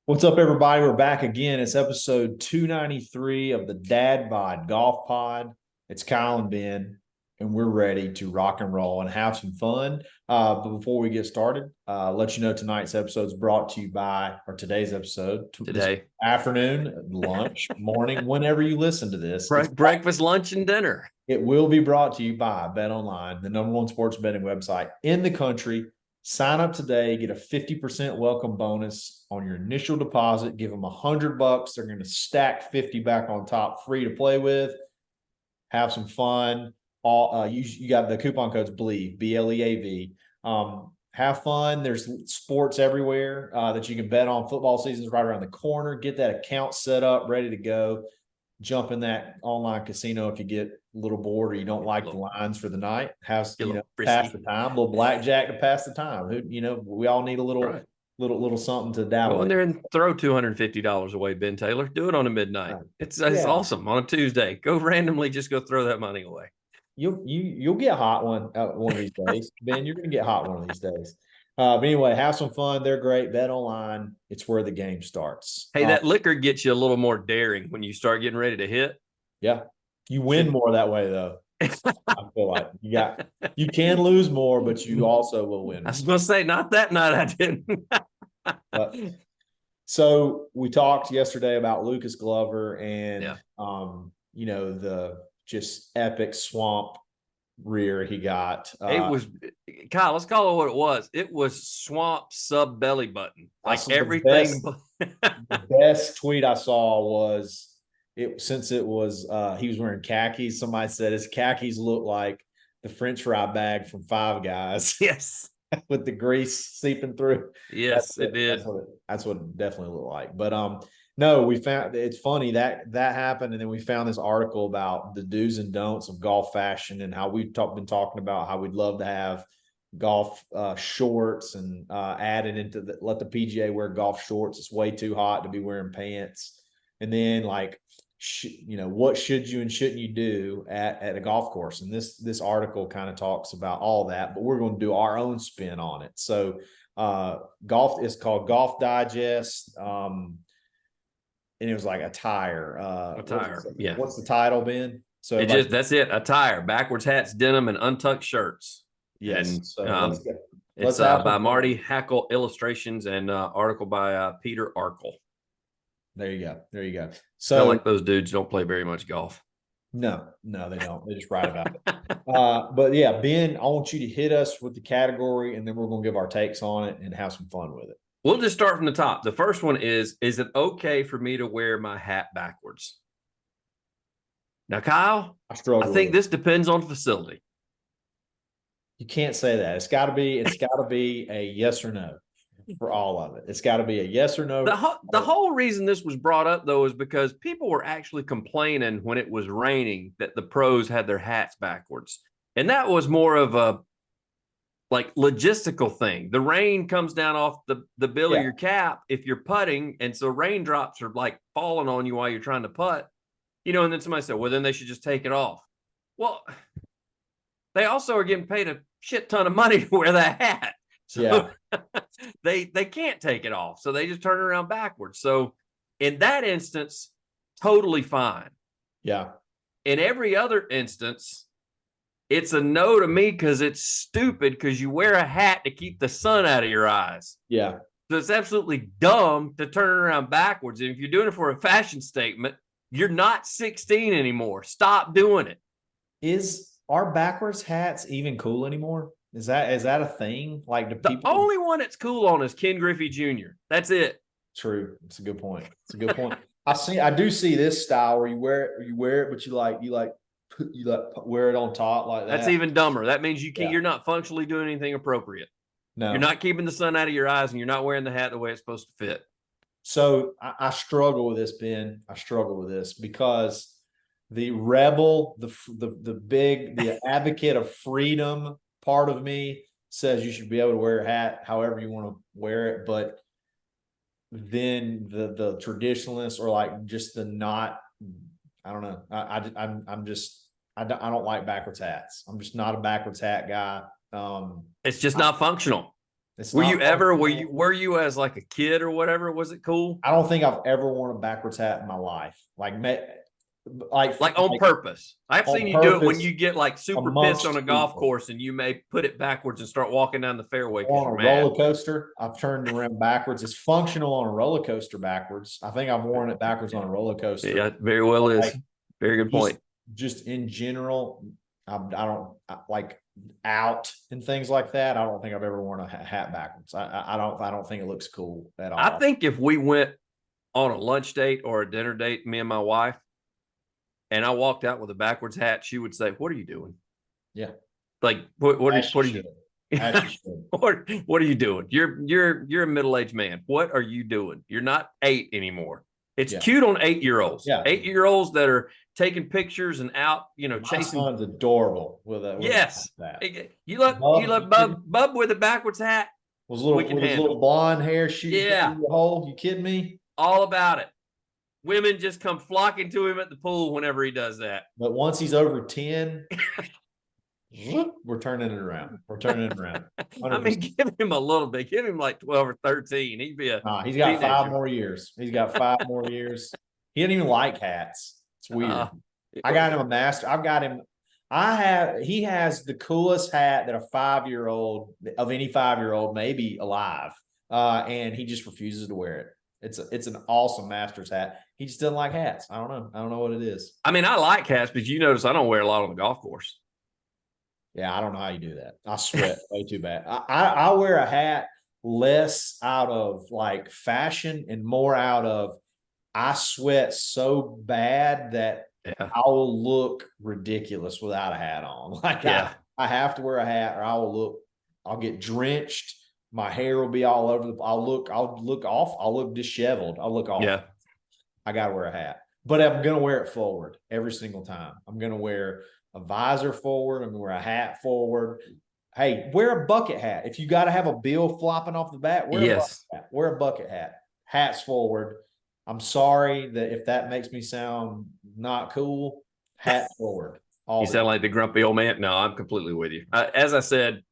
What's up, everybody? We're back again. It's episode 293 of the Dad Bod Golf Pod. It's Kyle and Ben, and we're ready to rock and roll and have some fun. But before we get started, let you know tonight's episode is brought to you by, or today's episode, Today, afternoon, lunch, morning, whenever you listen to this. breakfast, lunch, and dinner. It will be brought to you by Bet Online, the #1 sports betting website in the country. Sign up today, get a 50% welcome bonus on your initial deposit. Give them $100. They're going to stack 50 back on top, free to play with. Have some fun. You got the coupon codes BLEAV, BLEAV. Have fun. There's sports everywhere that you can bet on. Football season's right around the corner. Get that account set up, ready to go. Jump in that online casino if you get a little bored or you don't like the lines for the night. Pass the time, a little blackjack to pass the time. We all need a little something to dabble. Go in there and throw $250 away, Ben Taylor. Do it on a midnight. Right. It's awesome on a Tuesday. Go randomly, just go throw that money away. You'll get hot one of these days, Ben. You're gonna get hot one of these days. But anyway, have some fun. They're great. Bet Online. It's where the game starts. Hey, that liquor gets you a little more daring when you start getting ready to hit. Yeah. You win more that way, though. I feel like you can lose more, but you also will win more. I was going to say, not that night I didn't. So we talked yesterday about Lucas Glover and, the just epic swamp rear he got. It was, Kyle, let's call it what it was. It was swamp sub belly button. Like everything. The best tweet I saw was he was wearing khakis. Somebody said his khakis look like the French fry bag from Five Guys. Yes. With the grease seeping through. Yes, it did. That's what it definitely looked like. But no, we found it's funny that happened, and then we found this article about the do's and don'ts of golf fashion and how we've been talking about how we'd love to have golf shorts and added into let the PGA wear golf shorts. It's way too hot to be wearing pants. And then what should you and shouldn't you do at a golf course? And this article kind of talks about all that, but we're going to do our own spin on it. So golf is called Golf Digest. And it was like attire. Attire. Yeah. What's the title, Ben? So that's it. Attire, backwards hats, denim, and untucked shirts. Yes. And, so it's by Marty Hackle Illustrations and article by Peter Arkle. There you go. So I feel like those dudes don't play very much golf. No, they don't. They just write about it. But yeah, Ben, I want you to hit us with the category, and then we're going to give our takes on it and have some fun with it. We'll just start from the top. The first one is it okay for me to wear my hat backwards? Now, Kyle, I think this depends on facility. You can't say that. It's got to be a yes or no for all of it. It's got to be a yes or no. The whole reason this was brought up, though, is because people were actually complaining when it was raining that the pros had their hats backwards. And that was more of a logistical thing. The rain comes down off the bill of your cap if you're putting, and so raindrops are like falling on you while you're trying to putt, and then somebody said, well, then they should just take it off. Well, they also are getting paid a shit ton of money to wear that hat. So they can't take it off. So they just turn it around backwards. So in that instance, totally fine. Yeah. In every other instance, it's a no to me because it's stupid because you wear a hat to keep the sun out of your eyes. Yeah. So it's absolutely dumb to turn it around backwards. And if you're doing it for a fashion statement, you're not 16 anymore. Stop doing it. Are backwards hats even cool anymore? Is that a thing? Like the only one that's cool on is Ken Griffey Jr. That's it. True. It's a good point. I do see this style where you wear it, but you wear it on top like that. That's even dumber. That means you're not functionally doing anything appropriate. No. You're not keeping the sun out of your eyes, and you're not wearing the hat the way it's supposed to fit. So I struggle with this, Ben. I struggle with this because the rebel, the advocate of freedom part of me says you should be able to wear a hat however you want to wear it, but then the traditionalists or just the not. I don't know. I don't like backwards hats. I'm just not a backwards hat guy. It's just not functional. It's Were not you ever, functional. were you as like a kid or whatever? Was it cool? I don't think I've ever worn a backwards hat in my life. Like on purpose. I've seen on you do it when purpose you get like super pissed on amongst a golf people. course and you may put it backwards and start walking down the fairway because On you're a mad. roller coaster, I've turned around backwards. It's functional on a roller coaster backwards. I think I've worn it backwards on a roller coaster. Yeah, very well is. Like, Very good point. Just in general, like out and things like that. I don't think I've ever worn a hat backwards. I don't think it looks cool at all. I think if we went on a lunch date or a dinner date, me and my wife, and I walked out with a backwards hat, she would say, "What are you doing?" Yeah. Like, what are you? What are you doing? You're a middle-aged man. What are you doing? You're not 8 anymore. It's cute on 8-year-olds. Yeah. 8-year-olds that are taking pictures and out, My chasing. son's adorable with a Yes. that. You let Bub with a backwards hat. Was with his little blonde hair shooting through the hole. You kidding me? All about it. Women just come flocking to him at the pool whenever he does that. But once he's over 10, we're turning it around. We're turning it around. 100%. I mean, give him a little bit. Give him like 12 or 13. He'd be he's got 5 more years. He's got 5 more years. He didn't even like hats. It's weird. I got him a master. I've got him. He has the coolest hat that a 5-year-old of any 5-year-old may be alive. And he just refuses to wear it. It's an awesome Masters hat. He just doesn't like hats. I don't know. I don't know what it is. I mean, I like hats, but you notice I don't wear a lot on the golf course. Yeah, I don't know how you do that. I sweat way too bad. I wear a hat less out of like fashion and more out of I sweat so bad that I'll look ridiculous without a hat on. Like I have to wear a hat or I'll get drenched. My hair will be all over I'll look disheveled. I'll look off. Yeah. I gotta wear a hat. But I'm gonna wear it forward every single time. I'm gonna wear a visor forward. I'm gonna wear a hat forward. Hey, wear a bucket hat. If you gotta have a bill flopping off the bat, wear a bucket hat. Wear a bucket hat. Hats forward. I'm sorry that if that makes me sound not cool, hat forward. You sound like the grumpy old man. No, I'm completely with you. As I said,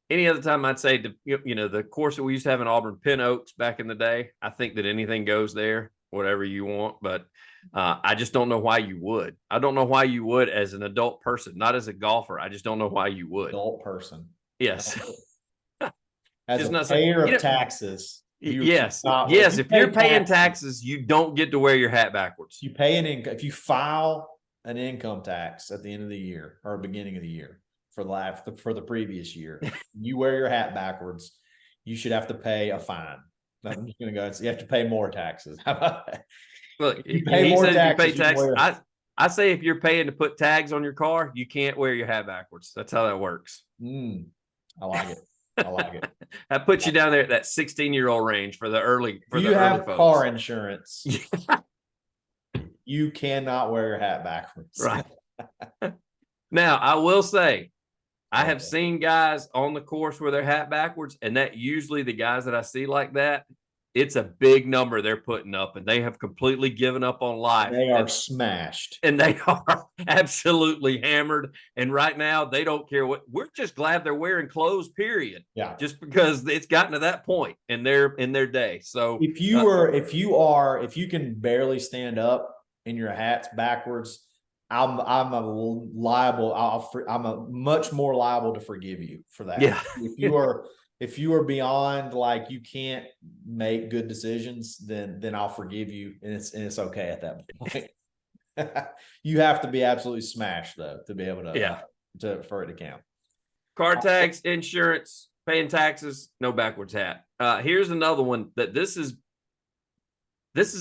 any other time I'd say, the course that we used to have in Auburn, Pin Oaks back in the day, I think that anything goes there, whatever you want. But I just don't know why you would. I don't know why you would as an adult person, not as a golfer. I just don't know why you would. Adult person. Yes. As a payer of taxes. Yes. If you're paying taxes, you don't get to wear your hat backwards. You pay if you file an income tax at the end of the year or beginning of the year for the previous year, you wear your hat backwards, you should have to pay a fine. I'm just going to go and say you have to pay more taxes. How about that? Look, he says you pay taxes. I say if you're paying to put tags on your car, you can't wear your hat backwards. That's how that works. I like it. I like it. That puts you down there at that 16-year-old range for the early. You have car insurance. You cannot wear your hat backwards. Right. Now, I will say, I have seen guys on the course with their hat backwards, and that usually the guys that I see like that, it's a big number they're putting up, and they have completely given up on life. They are smashed. And they are absolutely hammered. And right now, they don't care what. We're just glad they're wearing clothes, period. Yeah. Just because it's gotten to that point in their day. So if you can barely stand up in your hat's backwards, I'm much more liable to forgive you for that. Yeah. If you are beyond like you can't make good decisions, then I'll forgive you, and it's okay at that point. You have to be absolutely smashed though to be able to for it to count. Car tax, insurance, paying taxes, no backwards hat. Here's another one that this is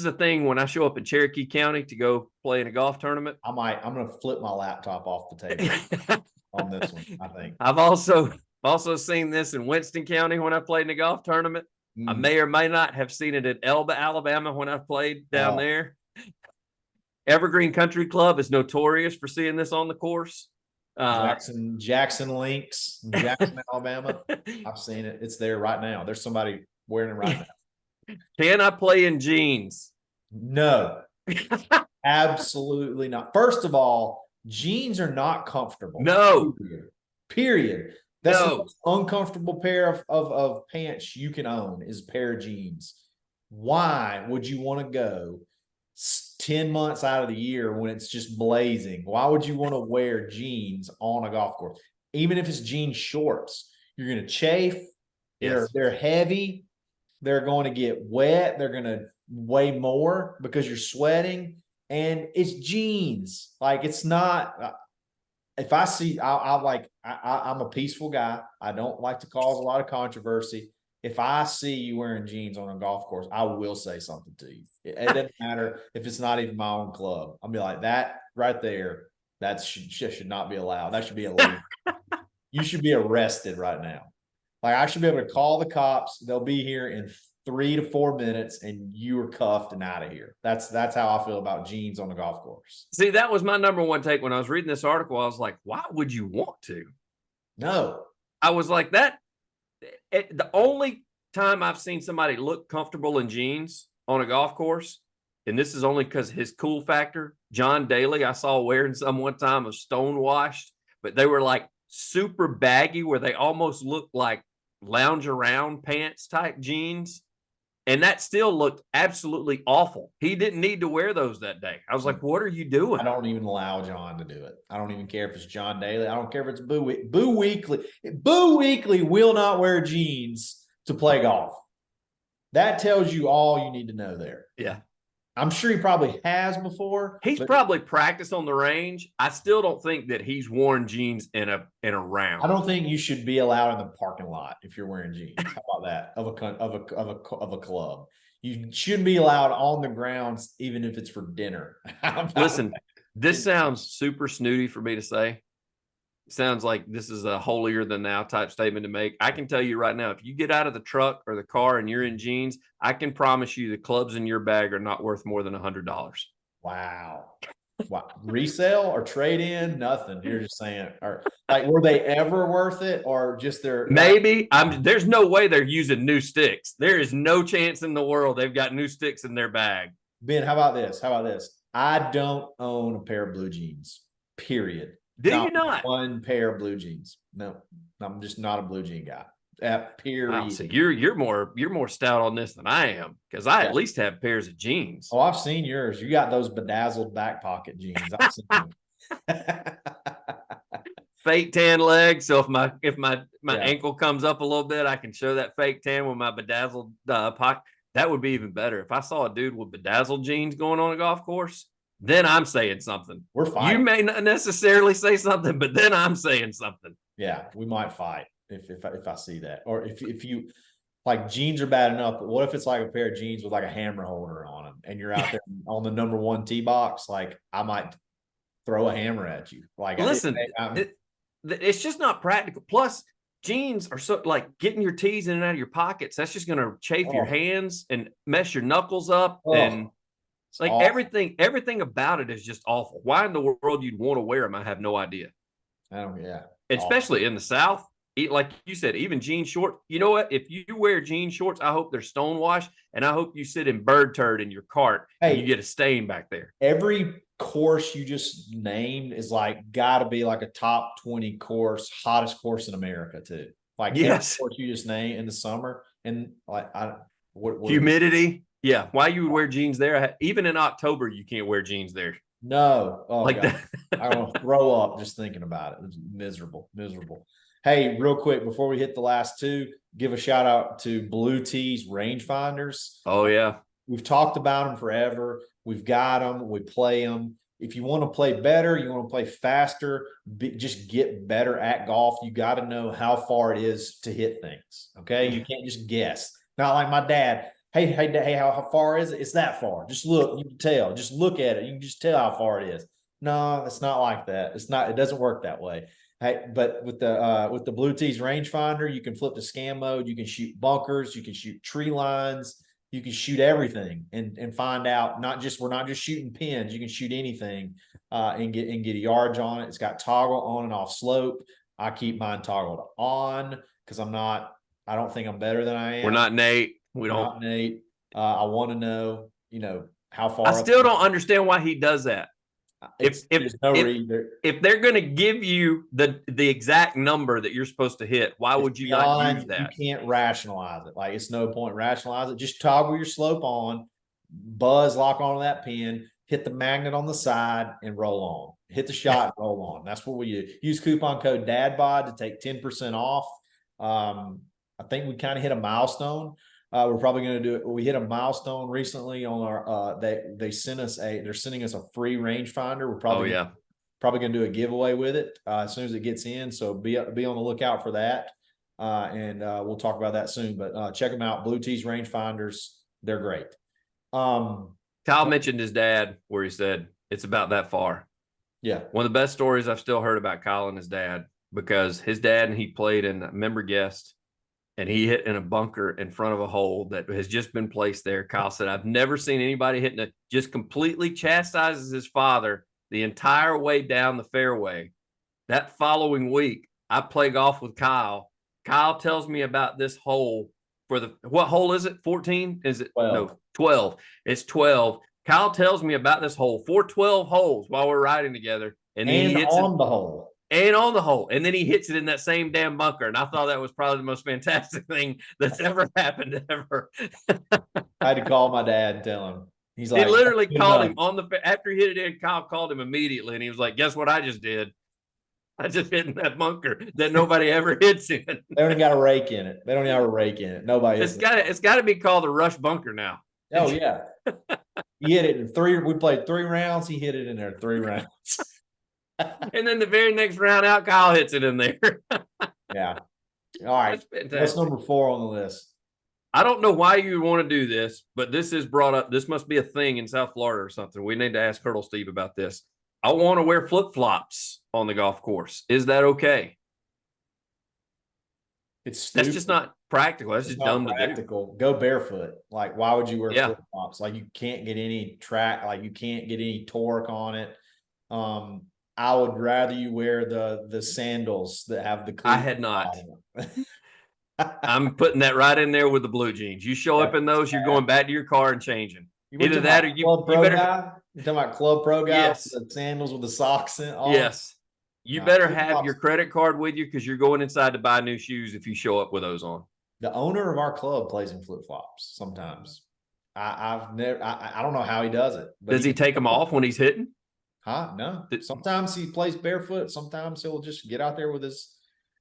a thing when I show up in Cherokee County to go play in a golf tournament. I'm going to flip my laptop off the table on this one, I think. I've also seen this in Winston County when I played in a golf tournament. I may or may not have seen it at Elba, Alabama when I played down there. Evergreen Country Club is notorious for seeing this on the course. Jackson Links, Jackson, Alabama. I've seen it. It's there right now. There's somebody wearing it right now. Can I play in jeans? No, absolutely not. First of all, jeans are not comfortable. No. Period. That's the No. most uncomfortable pair of pants you can own is a pair of jeans. Why would you want to go 10 months out of the year when it's just blazing? Why would you want to wear jeans on a golf course? Even if it's jean shorts, you're going to chafe. They're heavy. They're going to get wet. They're going to weigh more because you're sweating. And it's jeans. Like it's not. If I see, I'm a peaceful guy. I don't like to cause a lot of controversy. If I see you wearing jeans on a golf course, I will say something to you. It doesn't matter if it's not even my own club. I'll be like, that right there, that should not be allowed. That should be illegal. You should be arrested right now. Like I should be able to call the cops. They'll be here in 3 to 4 minutes, and you are cuffed and out of here. That's how I feel about jeans on the golf course. See, that was my number one take when I was reading this article. I was like, why would you want to? No. I was like that. The only time I've seen somebody look comfortable in jeans on a golf course, and this is only because his cool factor, John Daly, I saw wearing some one time of stonewashed, but they were like super baggy where they almost looked like lounge around pants type jeans. And that still looked absolutely awful. He didn't need to wear those that day. I was like, what are you doing? I don't even allow John to do it. I don't even care if it's John Daly. I don't care if it's Boo Weekly. Boo Weekly will not wear jeans to play golf. That tells you all you need to know there. Yeah. I'm sure he probably has before. He's probably practiced on the range. I still don't think that he's worn jeans in a round. I don't think you should be allowed in the parking lot if you're wearing jeans. How about that? Of a club. You shouldn't be allowed on the grounds, even if it's for dinner. Listen, this sounds super snooty for me to say. It sounds like this is a holier than thou type statement to make. I can tell you right now, if you get out of the truck or the car and you're in jeans, I can promise you the clubs in your bag are not worth more than $100. Wow. Wow. Resale or trade in? Nothing. You're just saying, or like, were they ever worth it, or just their maybe? There's no way they're using new sticks. There is no chance in the world they've got new sticks in their bag. Ben, how about this? I don't own a pair of blue jeans. Period. Do you not? One pair of blue jeans. No, I'm just not a blue jean guy. Period. Wow, so you're more stout on this than I am, because I at least have pairs of jeans. Oh, I've seen yours. You got those bedazzled back pocket jeans. I've seen them. Fake tan legs. So if my ankle comes up a little bit, I can show that fake tan with my bedazzled pocket. That would be even better. If I saw a dude with bedazzled jeans going on a golf course, then I'm saying something. We're fighting. You may not necessarily say something, but then I'm saying something. Yeah, we might fight if I see that. Or if you like, jeans are bad enough, but what if it's like a pair of jeans with like a hammer holder on them, and you're out there on the number 1 tee box? Like, I might throw a hammer at you. Like, listen, it's just not practical. Plus, jeans are so like getting your tees in and out of your pockets. That's just going to chafe your hands and mess your knuckles up. And like awful. Everything about it is just awful. Why in the world you'd want to wear them, I have no idea. Especially awful. In the South, like you said, even jean shorts. You know what? If you wear jean shorts, I hope they're stonewashed, and I hope you sit in bird turd in your cart and you get a stain back there. Every course you just named is like got to be like a top 20 course, hottest course in America too. Like, yes, every course you just named in the summer, and like humidity. Yeah, why you would wear jeans there? Even in October, you can't wear jeans there. No, like God. That. I don't throw up just thinking about it. It's miserable. Hey, real quick before we hit the last two, give a shout out to Blue Tees rangefinders. Oh yeah, we've talked about them forever. We've got them. We play them. If you want to play better, you want to play faster, just get better at golf. You got to know how far it is to hit things. Okay, you can't just guess. Not like my dad. Hey, how far is it? It's that far. Just look. You can tell. Just look at it. You can just tell how far it is. No, it's not like that. It's not. It doesn't work that way. Hey, but with the Blue Tees rangefinder, you can flip to scan mode. You can shoot bunkers. You can shoot tree lines. You can shoot everything and find out. We're not just shooting pins. You can shoot anything and get yards on it. It's got toggle on and off slope. I keep mine toggled on because I don't think I'm better than I am. We're not Nate. We're not Nate. I want to know, how far. I still don't understand why he does that. There's no reason. If they're going to give you the exact number that you're supposed to hit, why would you not use that? You can't rationalize it. Like, it's no point rationalize it. Just toggle your slope on, buzz, lock onto that pin, hit the magnet on the side, and roll on. Hit the shot and roll on. That's what we use. Coupon code DADBOD to take 10% off. I think we kind of hit a milestone. We're probably going to do it. We hit a milestone recently on our. They're sending us a free rangefinder. We're probably going to do a giveaway with it as soon as it gets in. So be on the lookout for that, and we'll talk about that soon. But check them out, Blue Tees rangefinders. They're great. Kyle mentioned his dad, where he said it's about that far. Yeah, one of the best stories I've still heard about Kyle and his dad, because his dad and he played in a member guest. And he hit in a bunker in front of a hole that has just been placed there. Kyle said, I've never seen anybody hitting it. Just completely chastises his father the entire way down the fairway. That following week, I play golf with Kyle. Kyle tells me about this hole what hole is it? 14? Is it? 12. No, 12. It's 12. Kyle tells me about this hole for 12 holes while we're riding together. And then he hits on the hole. And on the hole. And then he hits it in that same damn bunker. And I thought that was probably the most fantastic thing that's ever happened ever. I had to call my dad and tell him. He's like, he literally called him after he hit it in. Kyle called him immediately. And he was like, guess what I just did? I just hit in that bunker that nobody ever hits in. They don't even got a rake in it. They don't even have a rake in it. Nobody. It's got to be called a rush bunker now. Oh yeah. He hit it in 3. We played 3 rounds. He hit it in there 3 rounds. And then the very next round out, Kyle hits it in there. Yeah. All right. What's number 4 on the list? I don't know why you want to do this, but this is brought up. This must be a thing in South Florida or something. We need to ask Hurdle Steve about this. I want to wear flip-flops on the golf course. Is that okay? It's stupid. That's just not practical. That's just dumb to do. Go barefoot. Like, why would you wear flip-flops? Like, you can't get any track. Like, you can't get any torque on it. I would rather you wear the sandals that have the. I had not. I'm putting that right in there with the blue jeans. You show up in those, you're going back to your car and changing. Either that or you better. Guy? You're talking about Club Pro guy? Yes. With the sandals with the socks in. Oh. Yes. You better have your credit card with you, because you're going inside to buy new shoes if you show up with those on. The owner of our club plays in flip flops sometimes. I don't know how he does it. Does he take them off when he's hitting? No. Sometimes he plays barefoot. Sometimes he'll just get out there with his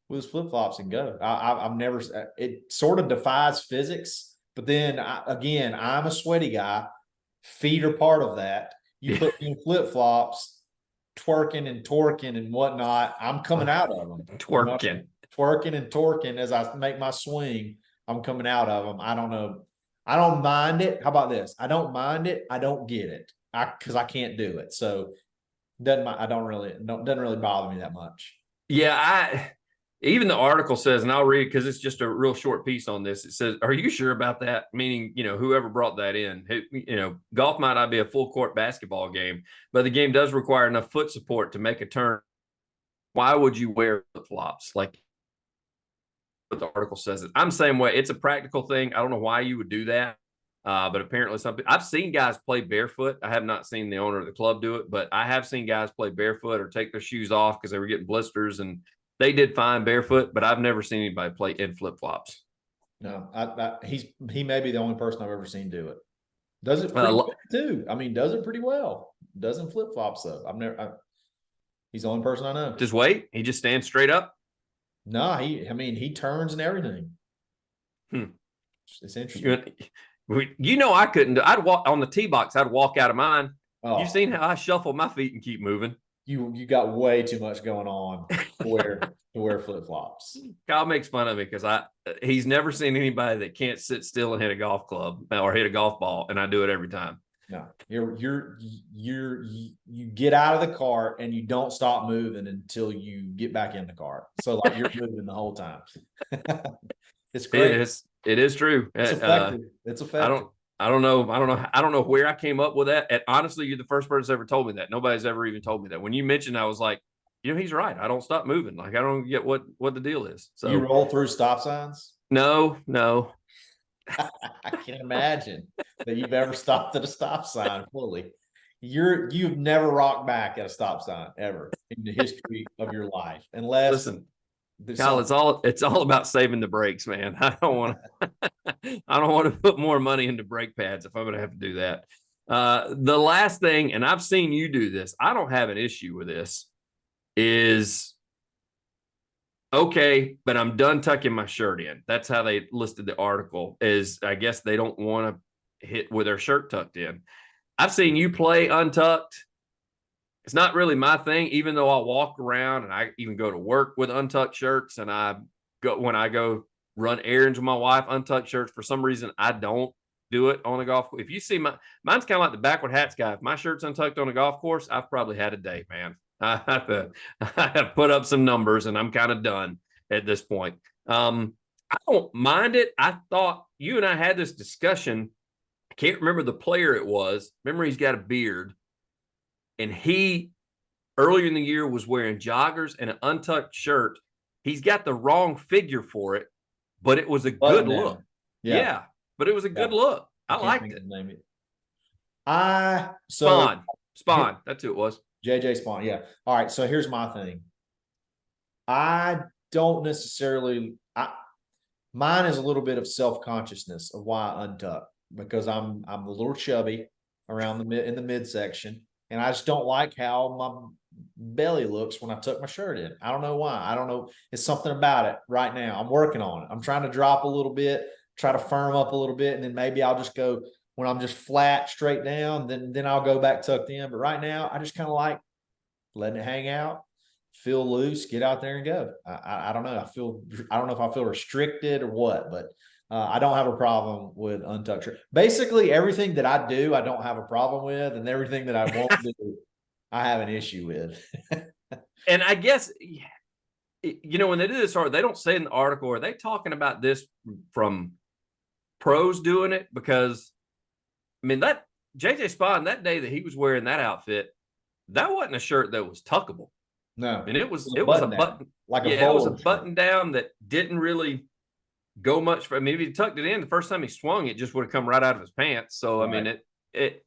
flip flops and go. I've never. It sort of defies physics, but then again, I'm a sweaty guy. Feet are part of that. You put me in flip flops, twerking and torquing and whatnot. I'm coming out of them. Twerking and torquing as I make my swing. I'm coming out of them. I don't know. I don't mind it. How about this? I don't mind it. I don't get it. Because I can't do it. So doesn't really bother me that much. Yeah, even the article says, and I'll read because it's just a real short piece on this. It says, "Are you sure about that?" Meaning, whoever brought that in. Golf might not be a full court basketball game, but the game does require enough foot support to make a turn. Why would you wear flip flops? Like what the article says, I'm the same way. It's a practical thing. I don't know why you would do that. But apparently I've seen guys play barefoot. I have not seen the owner of the club do it, but I have seen guys play barefoot or take their shoes off because they were getting blisters, and they did fine barefoot, but I've never seen anybody play in flip-flops. No, he may be the only person I've ever seen do it. Does it pretty well too. I mean, does it pretty well. Doesn't flip-flops though. He's the only person I know. Just wait. He just stands straight up. No, he turns and everything. It's interesting. I couldn't do. I'd walk on the tee box. I'd walk out of mine. Oh. You've seen how I shuffle my feet and keep moving. You got way too much going on to wear flip flops. Kyle makes fun of me because he's never seen anybody that can't sit still and hit a golf club or hit a golf ball, and I do it every time. No, you get out of the cart and you don't stop moving until you get back in the cart. So like you're moving the whole time. It's great. It is true. It's effective. It's effective. I don't know where I came up with that. And honestly, you're the first person that's ever told me that. Nobody's ever even told me that. When you mentioned, I was like, he's right. I don't stop moving. Like I don't get what the deal is. So you roll through stop signs? No. I can't imagine that you've ever stopped at a stop sign fully. you've never rocked back at a stop sign ever in the history of your life, unless Listen, Kyle, it's all about saving the brakes, man. I don't want to put more money into brake pads if I'm going to have to do that. The last thing, and I've seen you do this, I don't have an issue with this, is okay, but I'm done tucking my shirt in. That's how they listed the article, is I guess they don't want to hit with their shirt tucked in. I've seen you play untucked. It's not really my thing, even though I'll walk around and I even go to work with untucked shirts, and when I go run errands with my wife, untucked shirts. For some reason, I don't do it on a golf course. If you see mine's kind of like the backward hats guy. If my shirt's untucked on a golf course, I've probably had a day, man. I have put up some numbers and I'm kind of done at this point. I don't mind it. I thought you and I had this discussion. I can't remember the player it was. Remember, he's got a beard, and he earlier in the year was wearing joggers and an untucked shirt. He's got the wrong figure for it, but it was a good look. Yeah, but it was a good look. I liked it. Spawn. That's who it was. JJ Spawn. Yeah. All right. So here's my thing. I don't necessarily. Mine is a little bit of self-consciousness of why I untuck, because I'm a little chubby around in the midsection, and I just don't like how my belly looks when I tuck my shirt in. I don't know why. I don't know. It's something about it right now. I'm working on it. I'm trying to drop a little bit, try to firm up a little bit, and then maybe I'll just go when I'm just flat straight down, then I'll go back tucked in. But right now, I just kind of like letting it hang out, feel loose, get out there and go. I don't know. I don't know if I feel restricted or what, but I don't have a problem with untucked shirt. Basically, everything that I do, I don't have a problem with, and everything that I won't do, I have an issue with. And I guess, when they do this, they don't say in the article, are they talking about this from pros doing it? Because, I mean, that JJ Spawn, that day that he was wearing that outfit, that wasn't a shirt that was tuckable. No. And it was a button. Like it was a button down that didn't really go much for. I mean, if he tucked it in, the first time he swung, it just would have come right out of his pants. So, right. I mean,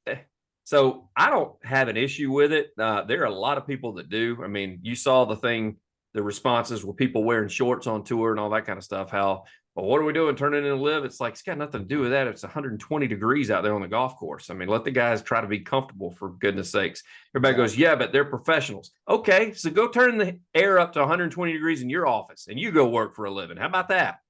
so I don't have an issue with it. There are a lot of people that do. I mean, you saw the responses with people wearing shorts on tour and all that kind of stuff. How, well, what are we doing? Turning in a live? It's like, it's got nothing to do with that. It's 120 degrees out there on the golf course. I mean, let the guys try to be comfortable, for goodness sakes. Everybody goes, yeah, but they're professionals. Okay, so go turn the air up to 120 degrees in your office and you go work for a living. How about that?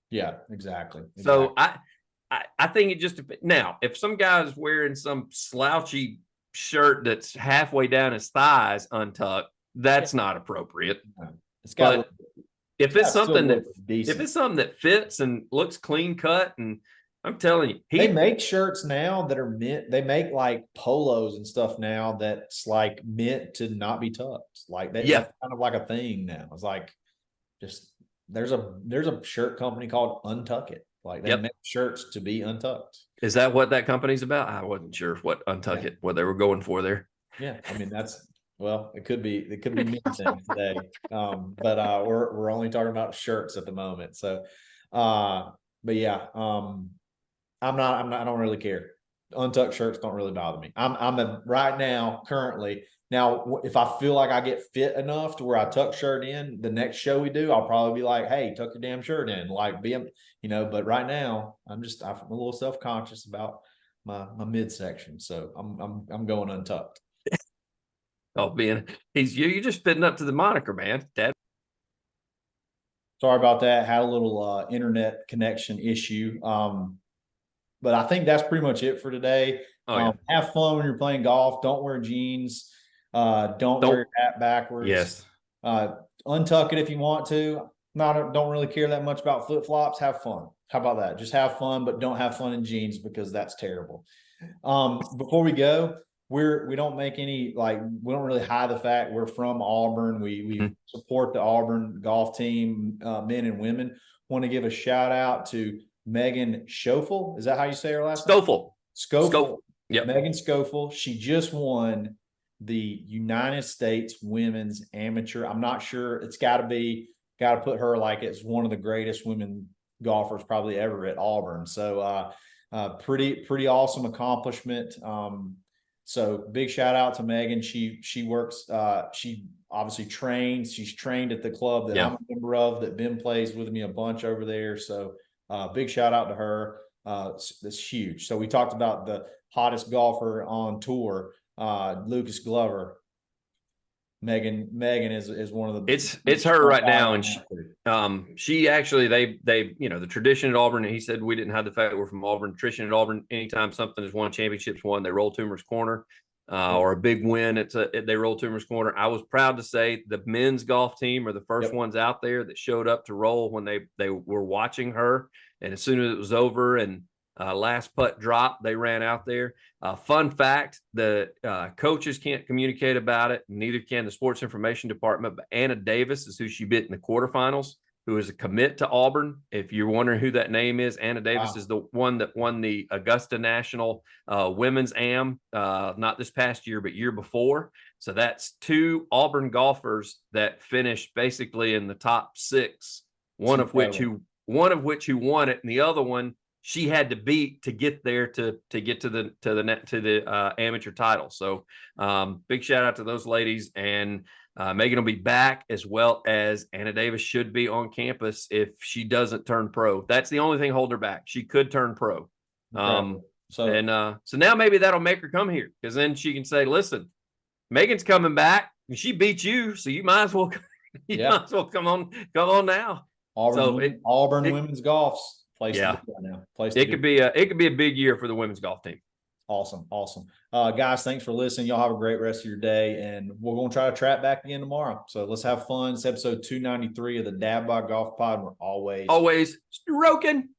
Yeah, exactly. So I think it just, now, if some guy's wearing some slouchy shirt that's halfway down his thighs untucked, that's not appropriate. It's got if it's something that fits and looks clean cut, and I'm telling you, they make shirts now that are meant. They make like polos and stuff now that's like meant to not be tucked. Like that's kind of like a thing now. It's like just there's a shirt company called Untuck It. Like they make shirts to be untucked. Is that what that company's about? I wasn't sure what Untuck It, what they were going for there. Yeah, I mean well, it could be many things today. But we're only talking about shirts at the moment. So but yeah, I don't really care. Untucked shirts don't really bother me. I'm right now currently. Now, if I feel like I get fit enough to where I tuck shirt in, the next show we do, I'll probably be like, hey, tuck your damn shirt in. Like but right now I'm a little self-conscious about my midsection. So I'm going untucked. Oh, you're just fitting up to the moniker, man. Dad. Sorry about that. Had a little internet connection issue. But I think that's pretty much it for today. Have fun when you're playing golf. Don't wear jeans. Don't wear your hat backwards. Yes. Untuck it if you want to. Don't really care that much about flip flops. Have fun. How about that? Just have fun, but don't have fun in jeans because that's terrible. Before we go, we don't make any, we don't really hide the fact we're from Auburn. We support the Auburn golf team, men and women. Want to give a shout out to Megan Schofield. Is that how you say her last name? Schofield. Yeah. Megan Schofield. She just won the United States Women's Amateur. I'm not sure. It's got to put her like it's one of the greatest women golfers probably ever at Auburn. So pretty awesome accomplishment. So big shout out to Megan. She works, she obviously trains. She's trained at the club that I'm a member of, that Ben plays with me a bunch over there. So big shout out to her. That's huge. So we talked about the hottest golfer on tour, Lucas Glover. Megan is one of the, it's her right now. And she actually, they, you know, the tradition at Auburn, and he said, we didn't have the fact that we're from Auburn. Tradition at Auburn, anytime something is won, championships won, they roll Toomer's Corner, or a big win. They roll Toomer's Corner. I was proud to say the men's golf team are the first ones out there that showed up to roll when they were watching her. And as soon as it was over and last putt drop, they ran out there. Fun fact, the coaches can't communicate about it, neither can the sports information department, but Anna Davis is who she beat in the quarterfinals, who is a commit to Auburn. If you're wondering who that name is, Anna Davis is the one that won the Augusta National Women's Am, not this past year, but year before. So that's 2 Auburn golfers that finished basically in the top 6, one of which who won it, and the other one she had to beat to get there to get to the amateur title. So big shout out to those ladies. And Megan will be back, as well as Anna Davis should be on campus if she doesn't turn pro. That's the only thing holding her back. She could turn pro. So now maybe that'll make her come here, because then she can say, listen, Megan's coming back and she beat you, so you might as well might as well come on now. Auburn women's golf's place to be right now. It could be a big year for the women's golf team. Awesome. Guys, thanks for listening. Y'all have a great rest of your day, and we're going to try to trap back again tomorrow. So let's have fun. It's episode 293 of the Dad Bod Golf Pod. We're always stroking.